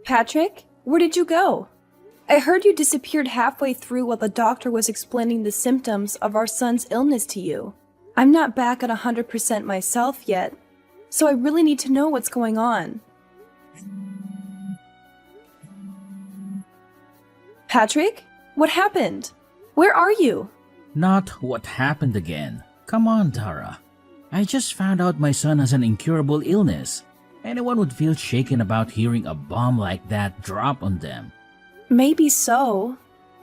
Patrick, where did you go? I heard you disappeared halfway through while the doctor was explaining the symptoms of our son's illness to you. I'm not back at 100% myself yet, so I really need to know what's going on. Patrick, what happened? Where are you? Not what happened again. Come on, Tara. I just found out my son has an incurable illness. Anyone would feel shaken about hearing a bomb like that drop on them. Maybe so,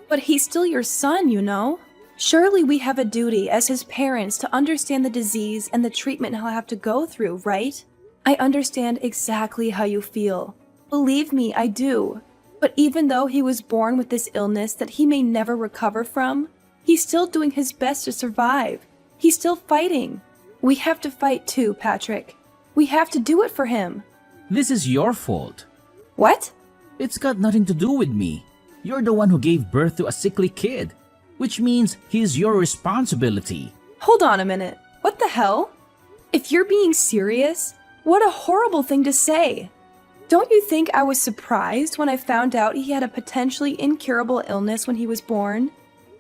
but he's still your son, you know? Surely we have a duty as his parents to understand the disease and the treatment he'll have to go through, right? I understand exactly how you feel. Believe me, I do. But even though he was born with this illness that he may never recover from, he's still doing his best to survive. He's still fighting. We have to fight too, Patrick. We have to do it for him. This is your fault. What? It's got nothing to do with me. You're the one who gave birth to a sickly kid, which means he's your responsibility. Hold on a minute. What the hell? If you're being serious, what a horrible thing to say. Don't you think I was surprised when I found out he had a potentially incurable illness when he was born?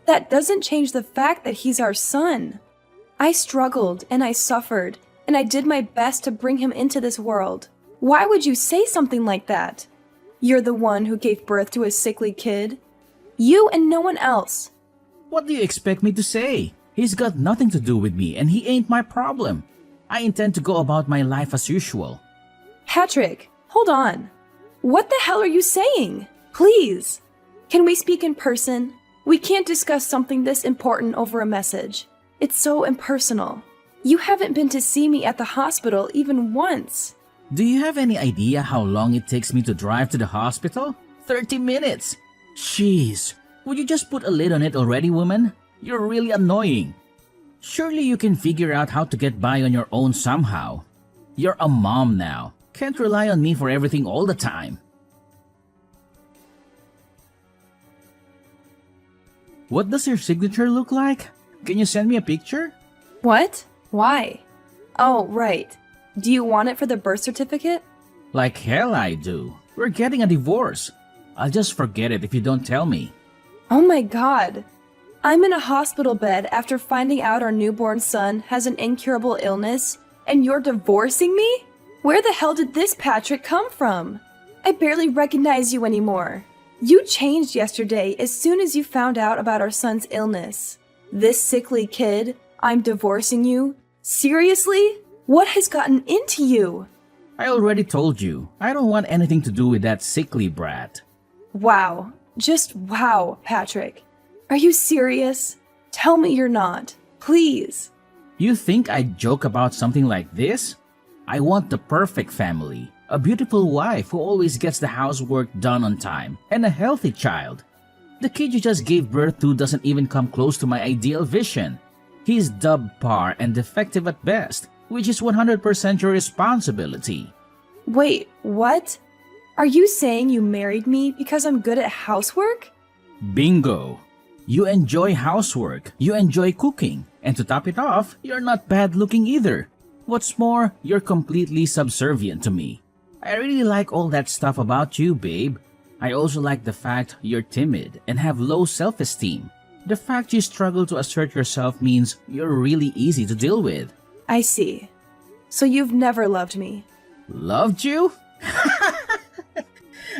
That doesn't change the fact that he's our son. I struggled and I suffered, and I did my best to bring him into this world. Why would you say something like that? You're the one who gave birth to a sickly kid. You and no one else. What do you expect me to say? He's got nothing to do with me and he ain't my problem. I intend to go about my life as usual. Patrick, hold on. What the hell are you saying? Please. Can we speak in person? We can't discuss something this important over a message. It's so impersonal. You haven't been to see me at the hospital even once. Do you have any idea how long it takes me to drive to the hospital? 30 minutes! Jeez, would you just put a lid on it already, woman? You're really annoying. Surely you can figure out how to get by on your own somehow. You're a mom now. Can't rely on me for everything all the time. What does your signature look like? Can you send me a picture? What? Why? Oh, right. Do you want it for the birth certificate? Like hell I do. We're getting a divorce. I'll just forget it if you don't tell me. Oh my god. I'm in a hospital bed after finding out our newborn son has an incurable illness, and you're divorcing me? Where the hell did this Patrick come from? I barely recognize you anymore. You changed yesterday as soon as you found out about our son's illness. This sickly kid, I'm divorcing you? Seriously? What has gotten into you? I already told you. I don't want anything to do with that sickly brat. Wow. Just wow, Patrick. Are you serious? Tell me you're not. Please. You think I'd joke about something like this? I want the perfect family. A beautiful wife who always gets the housework done on time, and a healthy child. The kid you just gave birth to doesn't even come close to my ideal vision. He's subpar and defective at best, which is 100% your responsibility. Wait, what? Are you saying you married me because I'm good at housework? Bingo! You enjoy housework, you enjoy cooking, and to top it off, you're not bad looking either. What's more, you're completely subservient to me. I really like all that stuff about you, babe. I also like the fact you're timid and have low self-esteem. The fact you struggle to assert yourself means you're really easy to deal with. I see. So you've never loved me. Loved you?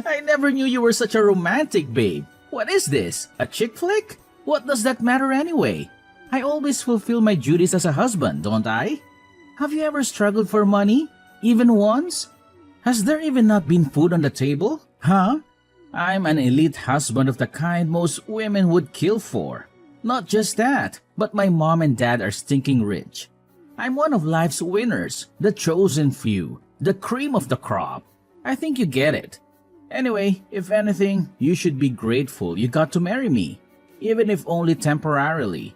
I never knew you were such a romantic, babe. What is this? A chick flick? What does that matter anyway? I always fulfill my duties as a husband, don't I? Have you ever struggled for money? Even once? Has there even not been food on the table? Huh? I'm an elite husband of the kind most women would kill for. Not just that, but my mom and dad are stinking rich. I'm one of life's winners, the chosen few, the cream of the crop. I think you get it. Anyway, if anything, you should be grateful you got to marry me, even if only temporarily.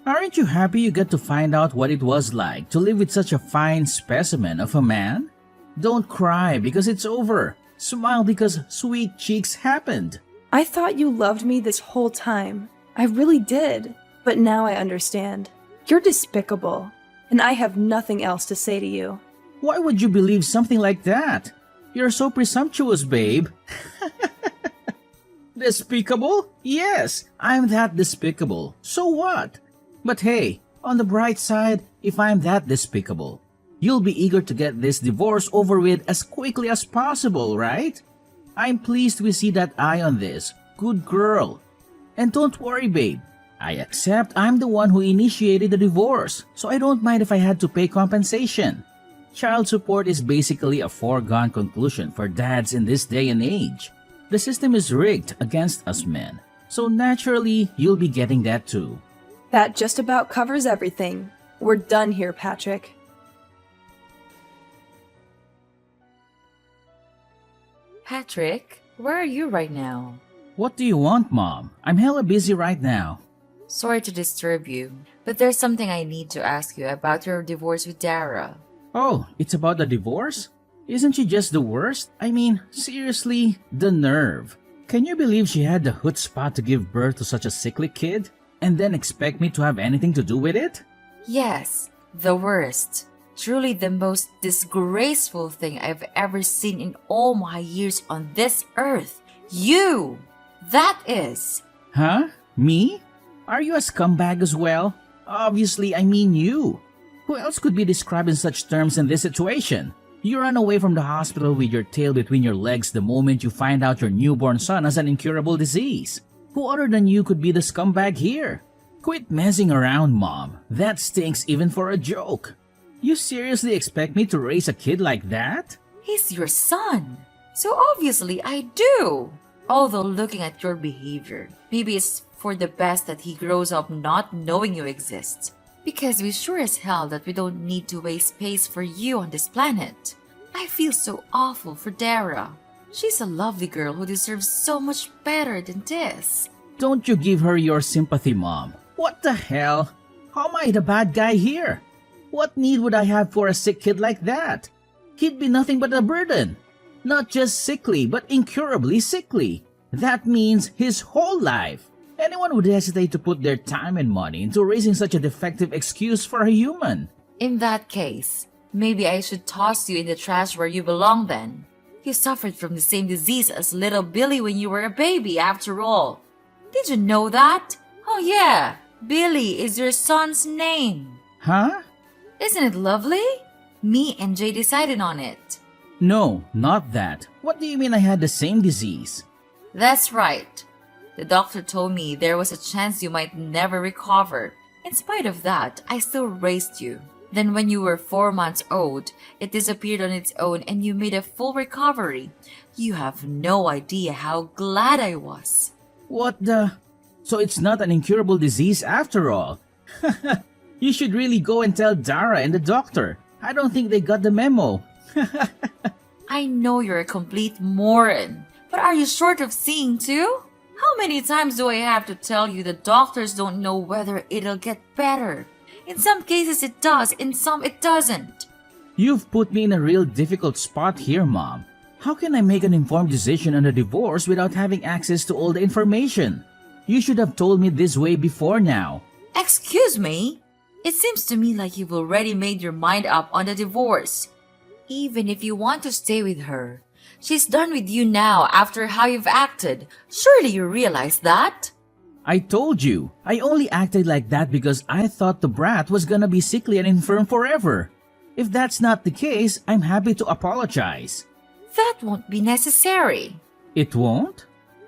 Aren't you happy you get to find out what it was like to live with such a fine specimen of a man? Don't cry because it's over. Smile because sweet cheeks happened. I thought you loved me this whole time. I really did. But now I understand. You're despicable, and I have nothing else to say to you. Why would you believe something like that? You're so presumptuous, babe. Despicable? Yes, I'm that despicable. So what? But hey, on the bright side, if I'm that despicable, you'll be eager to get this divorce over with as quickly as possible, right? I'm pleased we see that eye on this. Good girl. And don't worry, babe. I accept I'm the one who initiated the divorce, so I don't mind if I had to pay compensation. Child support is basically a foregone conclusion for dads in this day and age. The system is rigged against us men, so naturally you'll be getting that too. That just about covers everything. We're done here, Patrick. Patrick, where are you right now? What do you want, Mom? I'm hella busy right now. Sorry to disturb you, but there's something I need to ask you about your divorce with Dara. Oh, it's about the divorce? Isn't she just the worst? I mean, seriously, the nerve. Can you believe she had the chutzpah to give birth to such a sickly kid? And then expect me to have anything to do with it? Yes, the worst. Truly the most disgraceful thing I've ever seen in all my years on this earth. You! That is. Huh? Me? Are you a scumbag as well? Obviously, I mean you. Who else could be described in such terms in this situation? You run away from the hospital with your tail between your legs the moment you find out your newborn son has an incurable disease. Who other than you could be the scumbag here? Quit messing around, Mom. That stinks even for a joke. You seriously expect me to raise a kid like that? He's your son. So obviously I do. Although looking at your behavior, maybe it's for the best that he grows up not knowing you exist. Because we sure as hell that we don't need to waste space for you on this planet. I feel so awful for Dara. She's a lovely girl who deserves so much better than this. Don't you give her your sympathy, Mom. What the hell? How am I the bad guy here? What need would I have for a sick kid like that? He'd be nothing but a burden. Not just sickly, but incurably sickly. That means his whole life. Anyone would hesitate to put their time and money into raising such a defective excuse for a human. In that case, maybe I should toss you in the trash where you belong then. You suffered from the same disease as little Billy when you were a baby, after all. Did you know that? Oh yeah, Billy is your son's name. Huh? Isn't it lovely? Me and Jay decided on it. No, not that. What do you mean I had the same disease? That's right. The doctor told me there was a chance you might never recover. In spite of that, I still raised you. Then when you were 4 months old, it disappeared on its own and you made a full recovery. You have no idea how glad I was. What the? So it's not an incurable disease after all. You should really go and tell Dara and the doctor. I don't think they got the memo. I know you're a complete moron, but are you short of seeing too? How many times do I have to tell you that doctors don't know whether it'll get better? In some cases it does, in some it doesn't. You've put me in a real difficult spot here, Mom. How can I make an informed decision on a divorce without having access to all the information? You should have told me this way before now. Excuse me? It seems to me like you've already made your mind up on the divorce. Even if you want to stay with her, she's done with you now after how you've acted. Surely you realize that? I told you, I only acted like that because I thought the brat was gonna be sickly and infirm forever. If that's not the case, I'm happy to apologize. That won't be necessary. It won't?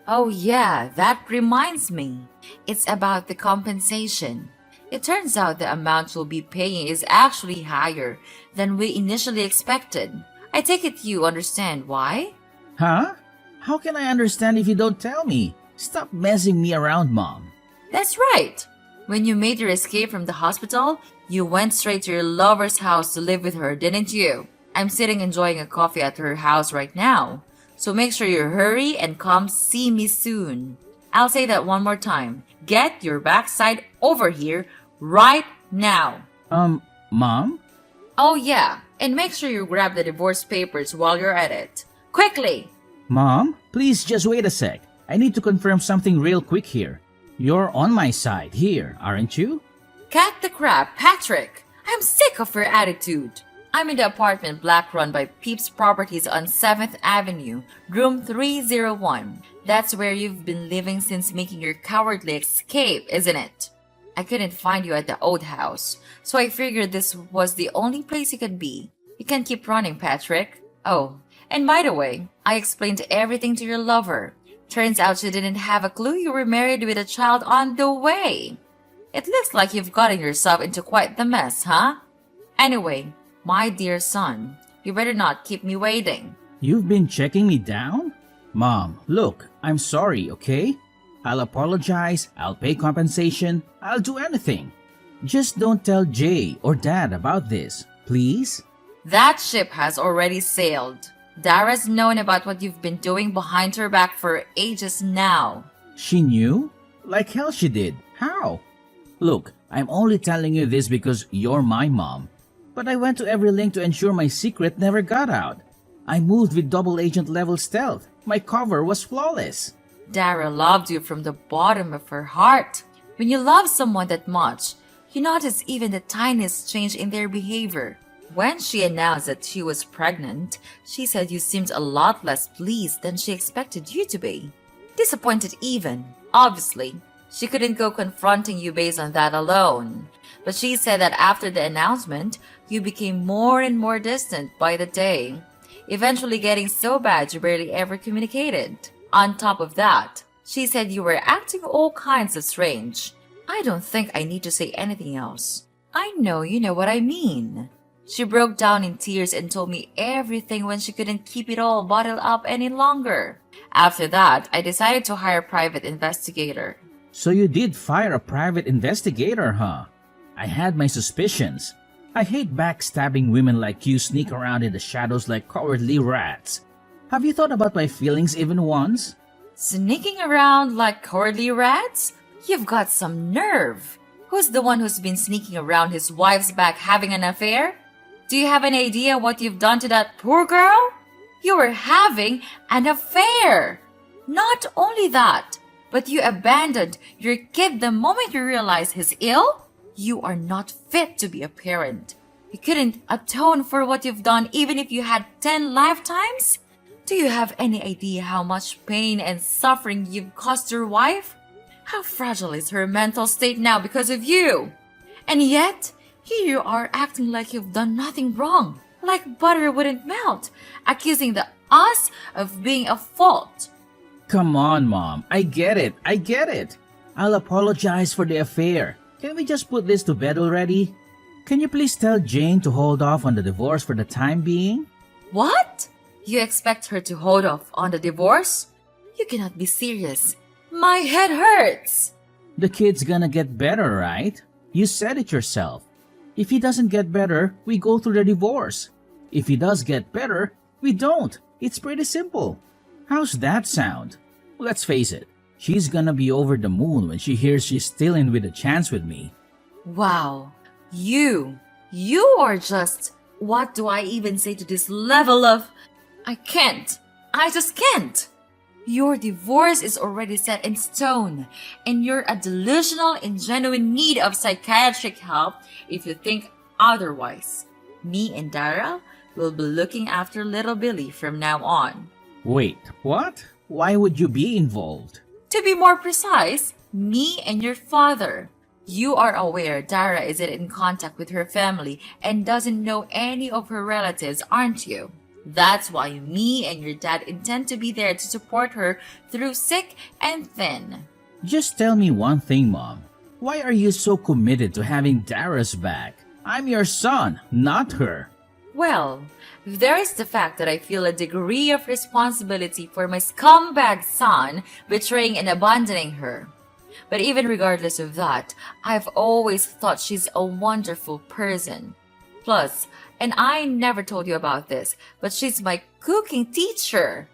Oh yeah, that reminds me. It's about the compensation. It turns out the amount you'll be paying is actually higher than we initially expected. I take it you understand why? Huh? How can I understand if you don't tell me? Stop messing me around, Mom. That's right. When you made your escape from the hospital, you went straight to your lover's house to live with her, didn't you? I'm sitting enjoying a coffee at her house right now. So make sure you hurry and come see me soon. I'll say that one more time. Get your backside over here right now. Mom? Oh yeah, and make sure you grab the divorce papers while you're at it. Quickly! Mom, please just wait a sec. I need to confirm something real quick here. You're on my side here, aren't you? Cut the crap, Patrick! I'm sick of your attitude. I'm in the apartment block run by Peeps Properties on 7th Avenue, room 301. That's where you've been living since making your cowardly escape, isn't it? I couldn't find you at the old house, so I figured this was the only place you could be. You can keep running, Patrick. Oh, and by the way, I explained everything to your lover. Turns out she didn't have a clue you were married with a child on the way. It looks like you've gotten yourself into quite the mess, huh? Anyway, my dear son, you better not keep me waiting. You've been checking me down? Mom, look, I'm sorry, okay? I'll apologize, I'll pay compensation, I'll do anything. Just don't tell Jay or Dad about this, please? That ship has already sailed. Dara's known about what you've been doing behind her back for ages now. She knew? Like hell she did. How? Look, I'm only telling you this because you're my mom. But I went to every link to ensure my secret never got out. I moved with double agent level stealth. My cover was flawless. Dara loved you from the bottom of her heart. When you love someone that much, you notice even the tiniest change in their behavior. When she announced that she was pregnant, she said you seemed a lot less pleased than she expected you to be. Disappointed even, obviously. She couldn't go confronting you based on that alone. But she said that after the announcement, you became more and more distant by the day, eventually getting so bad you barely ever communicated. On top of that, she said you were acting all kinds of strange. I don't think I need to say anything else. I know you know what I mean. She broke down in tears and told me everything when she couldn't keep it all bottled up any longer. After that, I decided to hire a private investigator. So you did fire a private investigator, huh? I had my suspicions. I hate backstabbing women like you sneak around in the shadows like cowardly rats. Have you thought about my feelings even once? Sneaking around like cowardly rats? You've got some nerve. Who's the one who's been sneaking around his wife's back having an affair? Do you have any idea what you've done to that poor girl? You were having an affair. Not only that, but you abandoned your kid the moment you realized he's ill? You are not fit to be a parent. You couldn't atone for what you've done even if you had 10 lifetimes? Do you have any idea how much pain and suffering you've caused your wife? How fragile is her mental state now because of you? And yet, here you are acting like you've done nothing wrong, like butter wouldn't melt, accusing us of being at fault. Come on, Mom. I get it. I'll apologize for the affair. Can we just put this to bed already? Can you please tell Jane to hold off on the divorce for the time being? What? You expect her to hold off on the divorce? You cannot be serious. My head hurts. The kid's gonna get better, right? You said it yourself. If he doesn't get better, we go through the divorce. If he does get better, we don't. It's pretty simple. How's that sound? Let's face it, she's gonna be over the moon when she hears she's still in with a chance with me. Wow. You are just... What do I even say to this level of... I can't. I just can't. Your divorce is already set in stone, and you're a delusional in genuine need of psychiatric help if you think otherwise. Me and Dara will be looking after little Billy from now on. Wait, what? Why would you be involved? To be more precise, me and your father. You are aware Dara isn't in contact with her family and doesn't know any of her relatives, aren't you? That's why me and your dad intend to be there to support her through thick and thin. Just tell me one thing, Mom. Why are you so committed to having Dara's back? I'm your son, not her. Well, there is the fact that I feel a degree of responsibility for my scumbag son betraying and abandoning her. But even regardless of that, I've always thought she's a wonderful person. Plus, and I never told you about this, but she's my cooking teacher.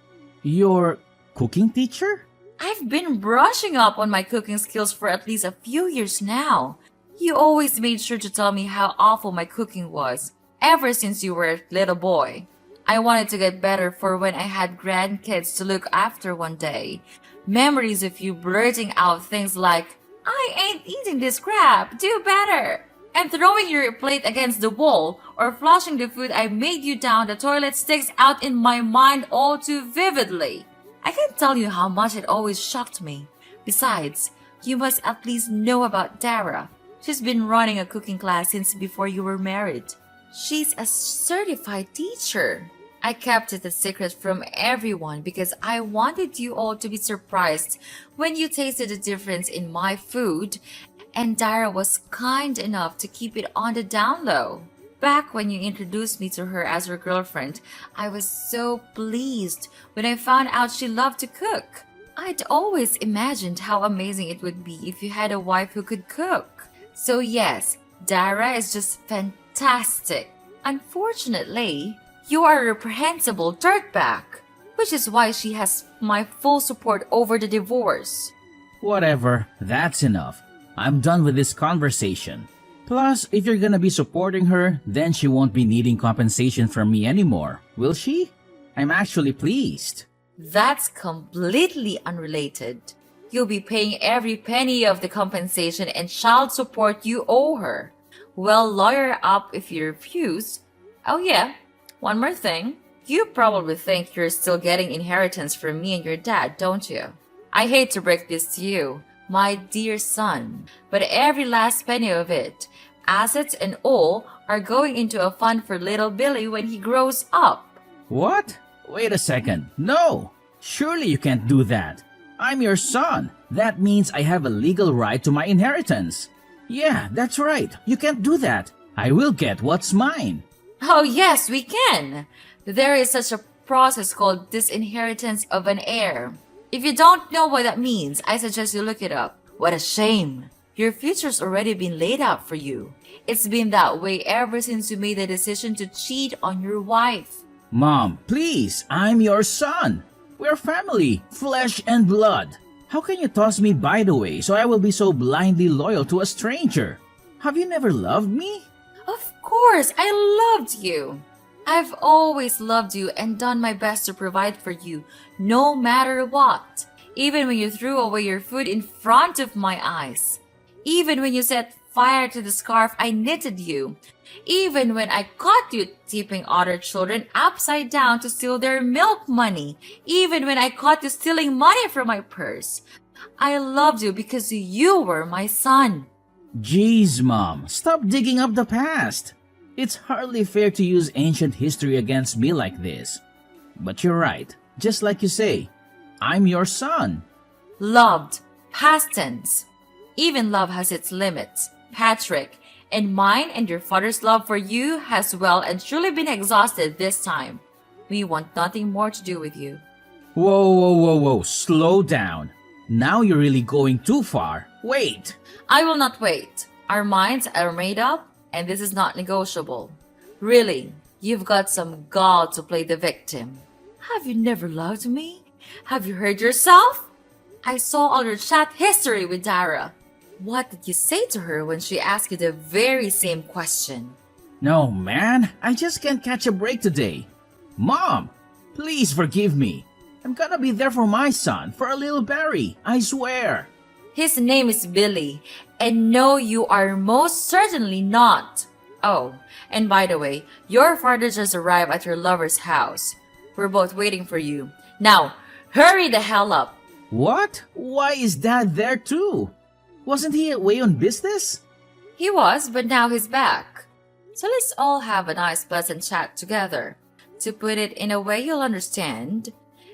Your cooking teacher? I've been brushing up on my cooking skills for at least a few years now. You always made sure to tell me how awful my cooking was, ever since you were a little boy. I wanted to get better for when I had grandkids to look after one day. Memories of you blurting out things like, I ain't eating this crap, do better. And throwing your plate against the wall or flushing the food I made you down the toilet sticks out in my mind all too vividly. I can't tell you how much it always shocked me. Besides, you must at least know about Dara. She's been running a cooking class since before you were married. She's a certified teacher. I kept it a secret from everyone because I wanted you all to be surprised when you tasted the difference in my food, and Dara was kind enough to keep it on the down low. Back when you introduced me to her as her girlfriend, I was so pleased when I found out she loved to cook. I'd always imagined how amazing it would be if you had a wife who could cook. So yes, Dara is just fantastic. Unfortunately, you are a reprehensible dirtbag, which is why she has my full support over the divorce. Whatever, that's enough. I'm done with this conversation. Plus, if you're gonna be supporting her, then she won't be needing compensation from me anymore, will she? I'm actually pleased. That's completely unrelated. You'll be paying every penny of the compensation and child support you owe her. Well, lawyer up if you refuse. Oh yeah, one more thing. You probably think you're still getting inheritance from me and your dad, don't you? I hate to break this to you, my dear son, but every last penny of it, assets and all, are going into a fund for little Billy when he grows up. What? Wait a second. No! Surely you can't do that. I'm your son. That means I have a legal right to my inheritance. Yeah, that's right. You can't do that. I will get what's mine. Oh yes, we can. There is such a process called disinheritance of an heir. If you don't know what that means, I suggest you look it up. What a shame. Your future's already been laid out for you. It's been that way ever since you made the decision to cheat on your wife. Mom, please, I'm your son. We're family, flesh and blood. How can you toss me by the way so I will be so blindly loyal to a stranger? Have you never loved me? Of course, I loved you. I've always loved you and done my best to provide for you, no matter what. Even when you threw away your food in front of my eyes. Even when you set fire to the scarf I knitted you. Even when I caught you tipping other children upside down to steal their milk money. Even when I caught you stealing money from my purse. I loved you because you were my son. Jeez, Mom, stop digging up the past. It's hardly fair to use ancient history against me like this. But you're right, just like you say, I'm your son. Loved, past tense. Even love has its limits, Patrick, and mine and your father's love for you has well and truly been exhausted this time. We want nothing more to do with you. Whoa, slow down. Now you're really going too far. Wait. I will not wait. Our minds are made up, and this is not negotiable. Really, you've got some gall to play the victim. Have you never loved me? Have you heard yourself? I saw all your chat history with Dara. What did you say to her when she asked you the very same question? No, man, I just can't catch a break today. Mom, please forgive me. I'm gonna be there for my son, for a little Barry, I swear. His name is Billy, and no, you are most certainly not. Oh, and by the way, your father just arrived at your lover's house. We're both waiting for you. Now, hurry the hell up. What? Why is Dad there too? Wasn't he away on business? He was, but now he's back. So let's all have a nice pleasant chat together. To put it in a way you'll understand,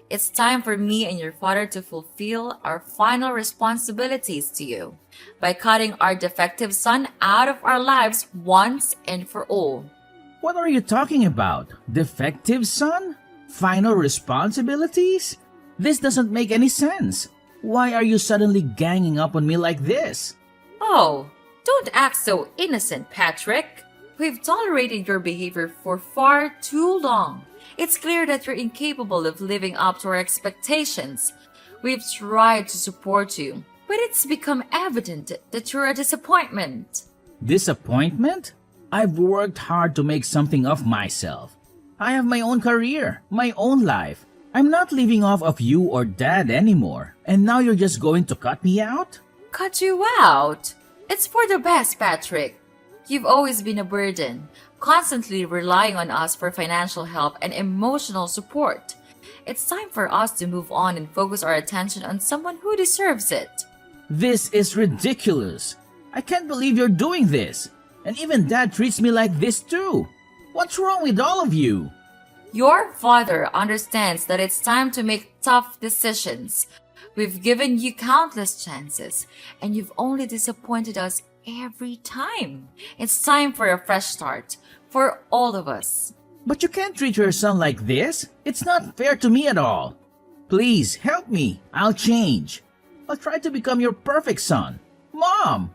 it's time for me and your father to fulfill our final responsibilities to you by cutting our defective son out of our lives once and for all. What are you talking about? Defective son? Final responsibilities? This doesn't make any sense. Why are you suddenly ganging up on me like this? Oh, don't act so innocent, Patrick. We've tolerated your behavior for far too long. It's clear that you're incapable of living up to our expectations. We've tried to support you, but it's become evident that you're a disappointment. Disappointment? I've worked hard to make something of myself. I have my own career, my own life. I'm not living off of you or Dad anymore, and now you're just going to cut me out? Cut you out? It's for the best, Patrick. You've always been a burden, constantly relying on us for financial help and emotional support. It's time for us to move on and focus our attention on someone who deserves it. This is ridiculous. I can't believe you're doing this. And even Dad treats me like this too. What's wrong with all of you? Your father understands that it's time to make tough decisions. We've given you countless chances, and you've only disappointed us every time. It's time for a fresh start for all of us. But you can't treat your son like this. It's not fair to me at all. Please help me. I'll change. I'll try to become your perfect son. Mom!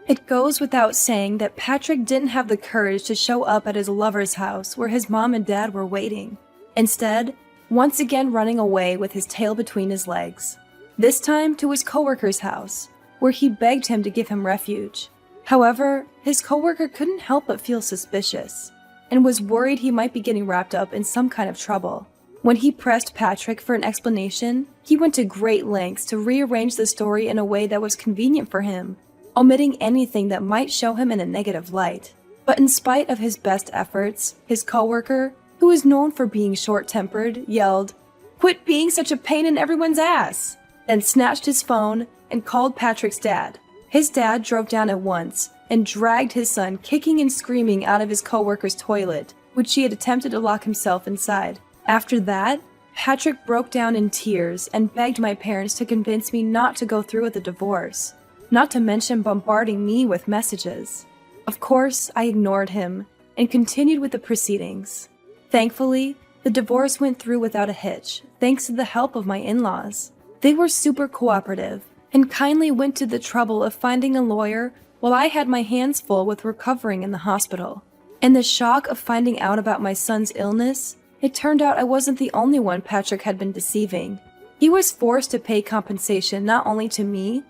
It goes without saying that Patrick didn't have the courage to show up at his lover's house where his mom and dad were waiting. Instead, once again running away with his tail between his legs. This time to his coworker's house, where he begged him to give him refuge. However, his coworker couldn't help but feel suspicious, and was worried he might be getting wrapped up in some kind of trouble. When he pressed Patrick for an explanation, he went to great lengths to rearrange the story in a way that was convenient for him, omitting anything that might show him in a negative light. But in spite of his best efforts, his coworker, who is known for being short-tempered, yelled, "Quit being such a pain in everyone's ass!" then snatched his phone and called Patrick's dad. His dad drove down at once and dragged his son kicking and screaming out of his coworker's toilet, which he had attempted to lock himself inside. After that, Patrick broke down in tears and begged my parents to convince me not to go through with the divorce, not to mention bombarding me with messages. Of course, I ignored him and continued with the proceedings. Thankfully, the divorce went through without a hitch, thanks to the help of my in-laws. They were super cooperative and kindly went to the trouble of finding a lawyer while I had my hands full with recovering in the hospital. In the shock of finding out about my son's illness, it turned out I wasn't the only one Patrick had been deceiving. He was forced to pay compensation not only to me,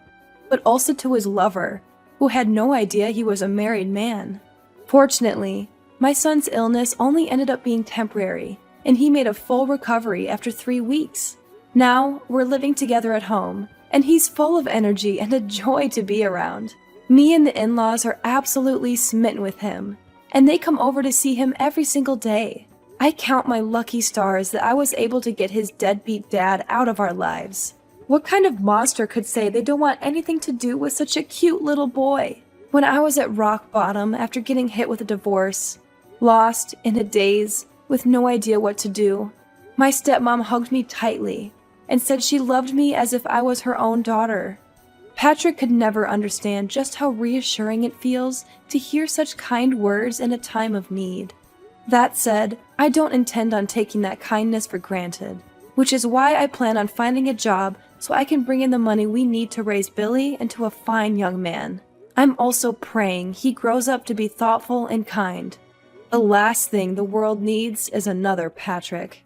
but also to his lover, who had no idea he was a married man. Fortunately, my son's illness only ended up being temporary, and he made a full recovery after 3 weeks. Now, we're living together at home, and he's full of energy and a joy to be around. Me and the in-laws are absolutely smitten with him, and they come over to see him every single day. I count my lucky stars that I was able to get his deadbeat dad out of our lives. What kind of monster could say they don't want anything to do with such a cute little boy? When I was at rock bottom after getting hit with a divorce, lost, in a daze, with no idea what to do, my stepmom hugged me tightly and said she loved me as if I was her own daughter. Patrick could never understand just how reassuring it feels to hear such kind words in a time of need. That said, I don't intend on taking that kindness for granted, which is why I plan on finding a job so I can bring in the money we need to raise Billy into a fine young man. I'm also praying he grows up to be thoughtful and kind. The last thing the world needs is another Patrick.